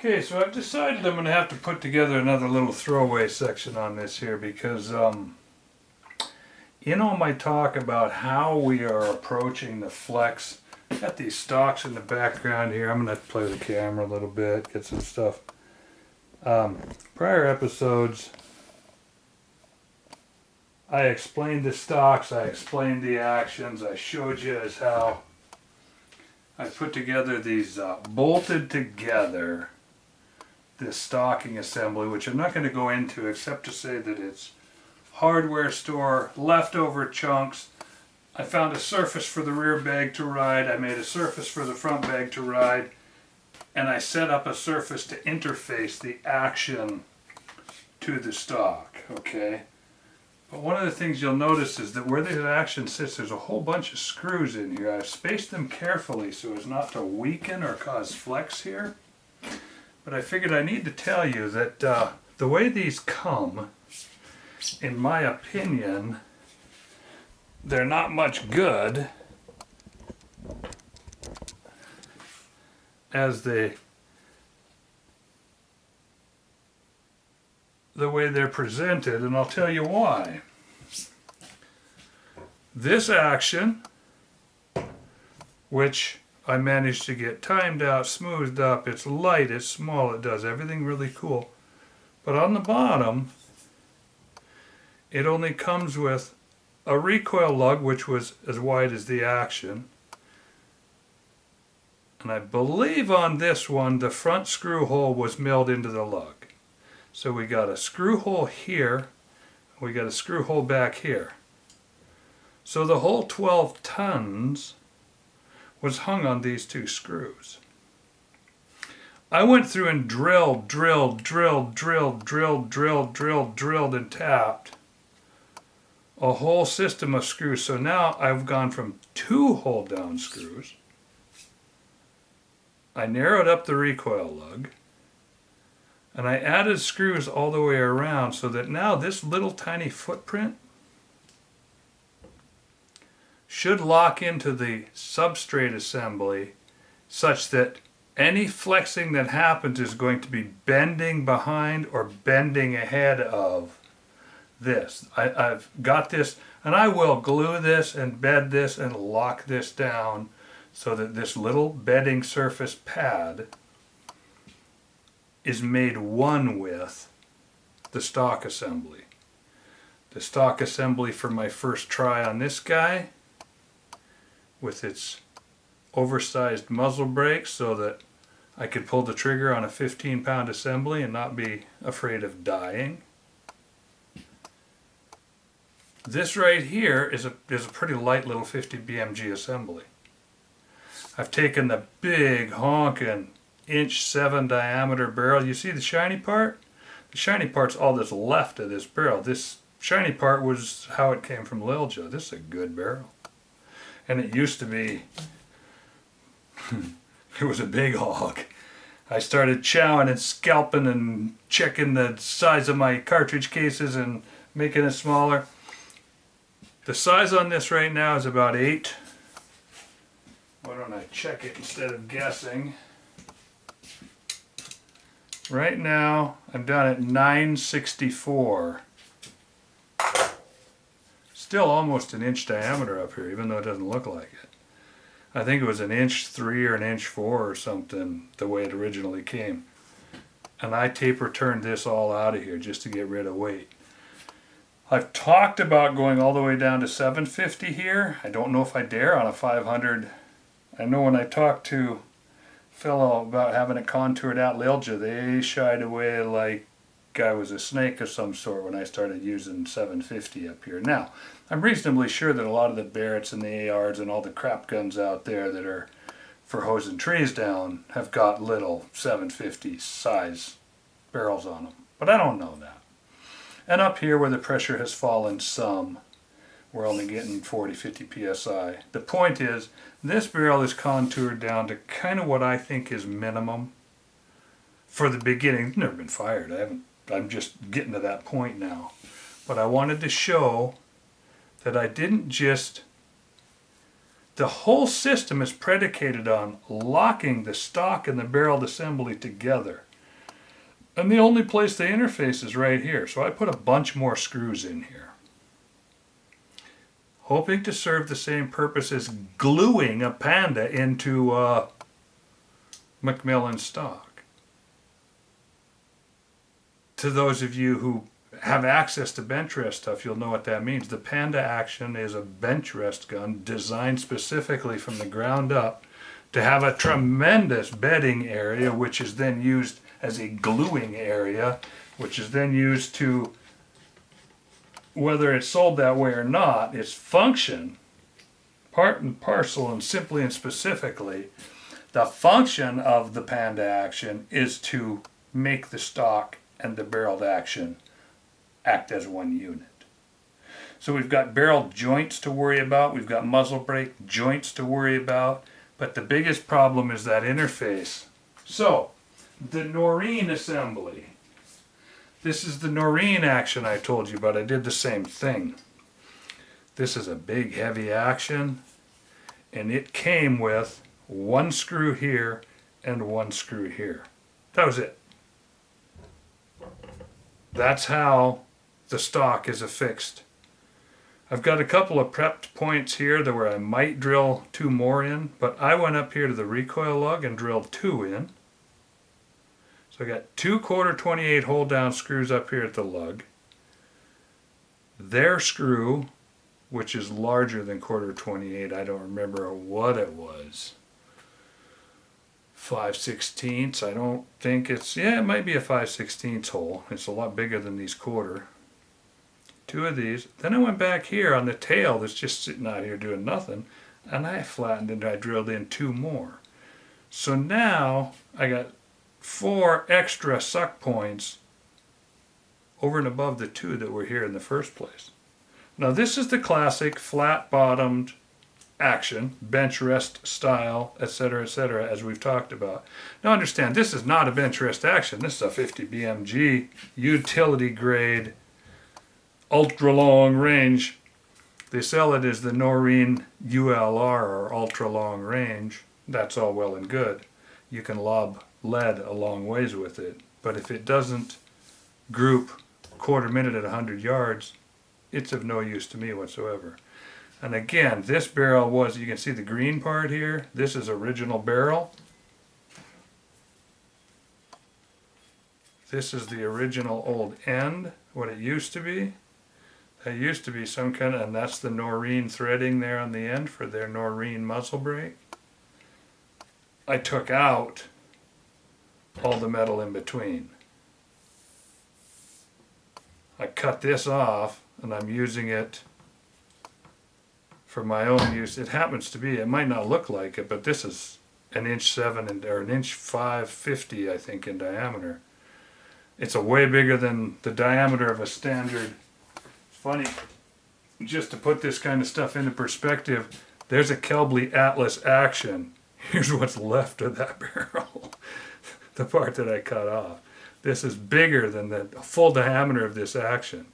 Okay, so I've decided I'm going to have to put together another little throwaway section on this here because in all my talk about how we are approaching the flex, got these stocks in the background here. I'm going to play the camera a little bit, get some stuff. Prior episodes, I explained the stocks, I explained the actions, I showed you as how I put together these bolted together this stocking assembly, which I'm not going to go into except to say that it's hardware store leftover chunks. I found a surface for the rear bag to ride, I made a surface for the front bag to ride, and I set up a surface to interface the action to the stock, okay? But one of the things you'll notice is that where the action sits, there's a whole bunch of screws in here. I've spaced them carefully so as not to weaken or cause flex here. But I figured I need to tell you that the way these come, in my opinion, they're not much good as the way they're presented, and I'll tell you why. This action, which I managed to get timed out, smoothed up, it's light, it's small, it does everything really cool. But on the bottom, it only comes with a recoil lug, which was as wide as the action. And I believe on this one, the front screw hole was milled into the lug. So we got a screw hole here, we got a screw hole back here. So the whole 12 tons was hung on these two screws. I went through and drilled and tapped a whole system of screws. So now I've gone from 2 hold down screws. I narrowed up the recoil lug, and I added screws all the way around so that now this little tiny footprint should lock into the substrate assembly such that any flexing that happens is going to be bending behind or bending ahead of this. I've got this, and I will glue this and bed this and lock this down so that this little bedding surface pad is made one with the stock assembly. The stock assembly for my first try on this guy, with its oversized muzzle brakes so that I could pull the trigger on a 15-pound assembly and not be afraid of dying. This right here is a pretty light little 50 BMG assembly. I've taken the big honkin' 1.7 inch diameter barrel. You see the shiny part? The shiny part's all that's left of this barrel. This shiny part was how it came from Lilja. This is a good barrel. And it used to be, it was a big hog. I started chowing and scalping and checking the size of my cartridge cases and making it smaller. The size on this right now is about 8. Why don't I check it instead of guessing? Right now I'm down at 964. Still almost 1 inch diameter up here, even though it doesn't look like it. I think it was 1.3 inches or 1.4 inches or something, the way it originally came. And I taper turned this all out of here just to get rid of weight. I've talked about going all the way down to 750 here. I don't know if I dare on a 500. I know when I talked to a fellow about having it contoured out Lilja, they shied away like I was a snake of some sort when I started using 750 up here. Now, I'm reasonably sure that a lot of the Barretts and the ARs and all the crap guns out there that are for hosing trees down have got little 750 size barrels on them. But I don't know that. And up here where the pressure has fallen some, we're only getting 40-50 psi. The point is, this barrel is contoured down to kind of what I think is minimum for the beginning. It's never been fired. I'm just getting to that point now. But I wanted to show that I didn't just... The whole system is predicated on locking the stock and the barrel assembly together. And the only place they interface is right here. So I put a bunch more screws in here, hoping to serve the same purpose as gluing a Panda into Macmillan stock. To those of you who have access to bench rest stuff, you'll know what that means. The Panda Action is a bench rest gun designed specifically from the ground up to have a tremendous bedding area, which is then used as a gluing area, which is then used to, whether it's sold that way or not, its function, part and parcel and simply and specifically, the function of the Panda Action is to make the stock and the barreled action act as one unit. So we've got barrel joints to worry about, we've got muzzle brake joints to worry about, but the biggest problem is that interface. So, the Noreen assembly. This is the Noreen action I told you about. I did the same thing. This is a big heavy action, and it came with one screw here and one screw here. That was it. That's how the stock is affixed. I've got a couple of prepped points here where I might drill 2 more in, but I went up here to the recoil lug and drilled 2 in. So I got 2 1/4-28 hold down screws up here at the lug. Their screw, which is larger than 1/4-28, I don't remember what it was. 5/16. I don't think it's, yeah, it might be a 5/16 hole. It's a lot bigger than these 1/4. 2 of these. Then I went back here on the tail that's just sitting out here doing nothing, and I flattened and I drilled in 2 more. So now I got 4 extra suck points over and above the 2 that were here in the first place. Now this is the classic flat bottomed action, bench rest style, etc., as we've talked about. Now understand, this is not a bench rest action. This is a 50 BMG utility grade ultra long range. They sell it as the Noreen ULR, or ultra long range. That's all well and good. You can lob lead a long ways with it, but if it doesn't group 1/4 minute at 100 yards, it's of no use to me whatsoever. And again, this barrel was, you can see the green part here, this is original barrel. This is the original old end, what it used to be. That used to be some kind of, and that's the Noreen threading there on the end for their Noreen muzzle brake. I took out all the metal in between. I cut this off and I'm using it for my own use. It happens to be, it might not look like it, but this is 1.7 inch or 1.550 inch, I think, in diameter. It's a way bigger than the diameter of a standard. Funny, just to put this kind of stuff into perspective, there's a Kelbley Atlas Action. Here's what's left of that barrel, the part that I cut off. This is bigger than the full diameter of this action.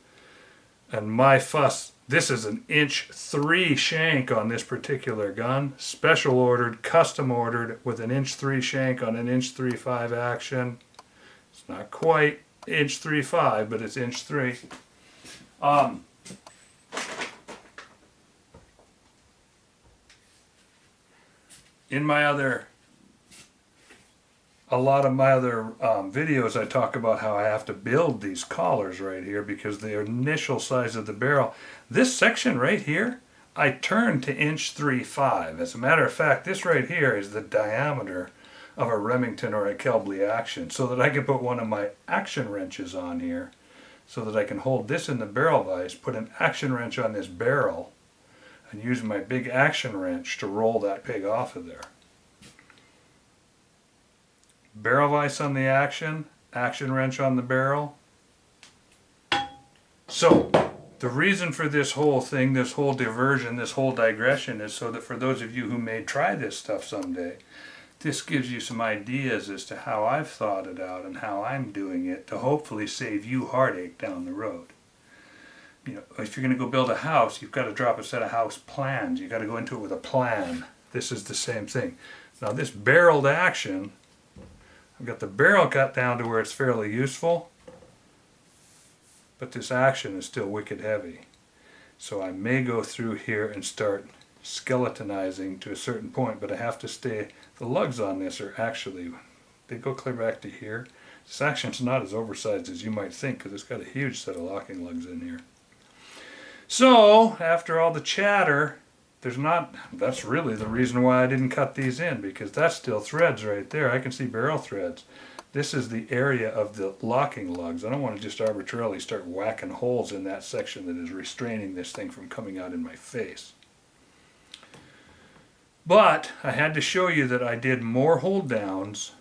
And my fuss, this is an 1.3 inch shank on this particular gun, special ordered, custom ordered with an 1.3 inch shank on an 1.35 inch action. It's not quite 1.35 inch, but it's 1.3 inch. In my other, a lot of my other videos, I talk about how I have to build these collars right here because the initial size of the barrel, this section right here, I turned to 1.35 inch. As a matter of fact, this right here is the diameter of a Remington or a Kelbley Action, so that I can put one of my action wrenches on here so that I can hold this in the barrel vise, put an action wrench on this barrel, and use my big action wrench to roll that pig off of there. Barrel vise on the action wrench on the barrel. So, the reason for this whole thing, this whole diversion, this whole digression is so that for those of you who may try this stuff someday, this gives you some ideas as to how I've thought it out and how I'm doing it to hopefully save you heartache down the road. You know, if you're going to go build a house, you've got to drop a set of house plans. You've got to go into it with a plan. This is the same thing. Now this barreled action, I've got the barrel cut down to where it's fairly useful, but this action is still wicked heavy. So I may go through here and start skeletonizing to a certain point, but I have to stay, the lugs on this are actually, they go clear back to here. This action's not as oversized as you might think because it's got a huge set of locking lugs in here. So after all the chatter, that's really the reason why I didn't cut these in, because that's still threads right there. I can see barrel threads. This is the area of the locking lugs. I don't want to just arbitrarily start whacking holes in that section that is restraining this thing from coming out in my face. But I had to show you that I did more hold downs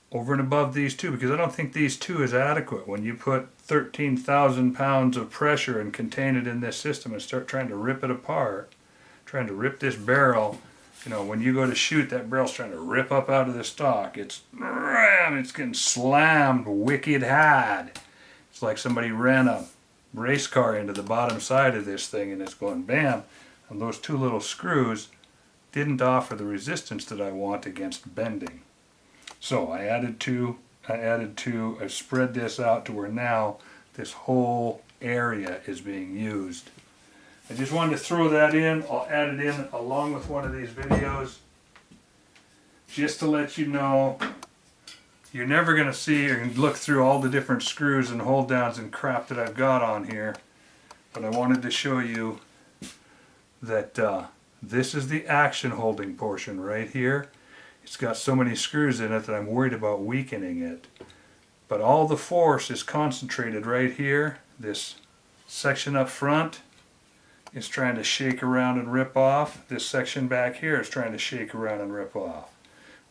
over and above these two, because I don't think these two is adequate. When you put 13,000 pounds of pressure and contain it in this system and start trying to rip it apart, trying to rip this barrel, you know, when you go to shoot, that barrel's trying to rip up out of the stock. It's getting slammed wicked hard. It's like somebody ran a race car into the bottom side of this thing and it's going bam. And those two little screws didn't offer the resistance that I want against bending. So I spread this out to where now this whole area is being used. I just wanted to throw that in. I'll add it in along with one of these videos just to let you know you're never going to see or look through all the different screws and hold downs and crap that I've got on here, but I wanted to show you that this is the action holding portion right here. It's got so many screws in it that I'm worried about weakening it, but all the force is concentrated right here. This section up front is trying to shake around and rip off. This section back here is trying to shake around and rip off.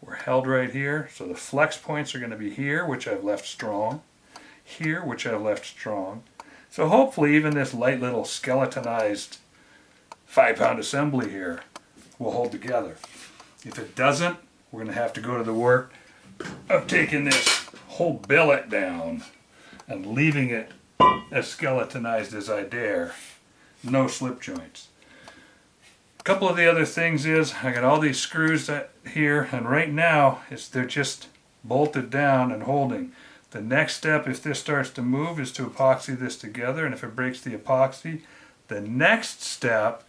We're held right here, so the flex points are going to be here, which I've left strong, here, which I've left strong. So hopefully even this light little skeletonized 5-pound assembly here will hold together. If it doesn't, we're going to have to go to the work of taking this whole billet down and leaving it as skeletonized as I dare. No slip joints. A couple of the other things is I got all these screws here, and right now they're just bolted down and holding. The next step, if this starts to move, is to epoxy this together, and if it breaks the epoxy, the next step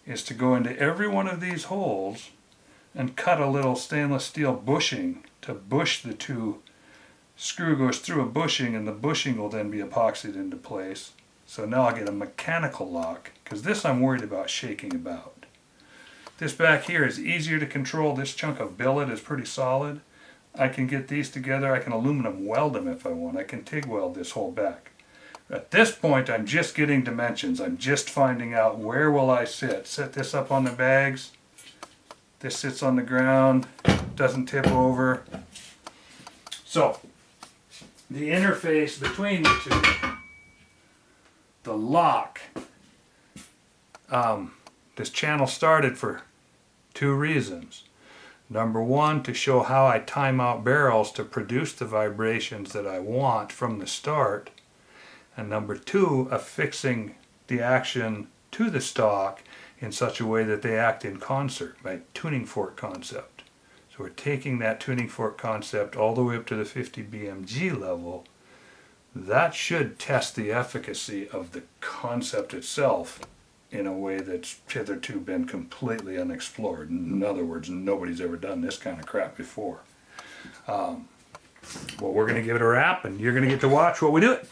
is to go into every one of these holes and cut a little stainless steel bushing to bush the two. Screw goes through a bushing, and the bushing will then be epoxied into place. So now I'll get a mechanical lock, because this I'm worried about shaking about. This back here is easier to control. This chunk of billet is pretty solid. I can get these together. I can aluminum weld them if I want. I can TIG weld this whole back. At this point I'm just getting dimensions. I'm just finding out where will I sit. Set this up on the bags. This sits on the ground, doesn't tip over. So the interface between the two, the lock, this channel started for two reasons. Number one, to show how I time out barrels to produce the vibrations that I want from the start. And number two, affixing the action to the stock in such a way that they act in concert, by tuning fork concept. So we're taking that tuning fork concept all the way up to the 50 BMG level. That should test the efficacy of the concept itself in a way that's hitherto been completely unexplored. In other words, nobody's ever done this kind of crap before. Well, we're going to give it a wrap, and you're going to get to watch while we do it.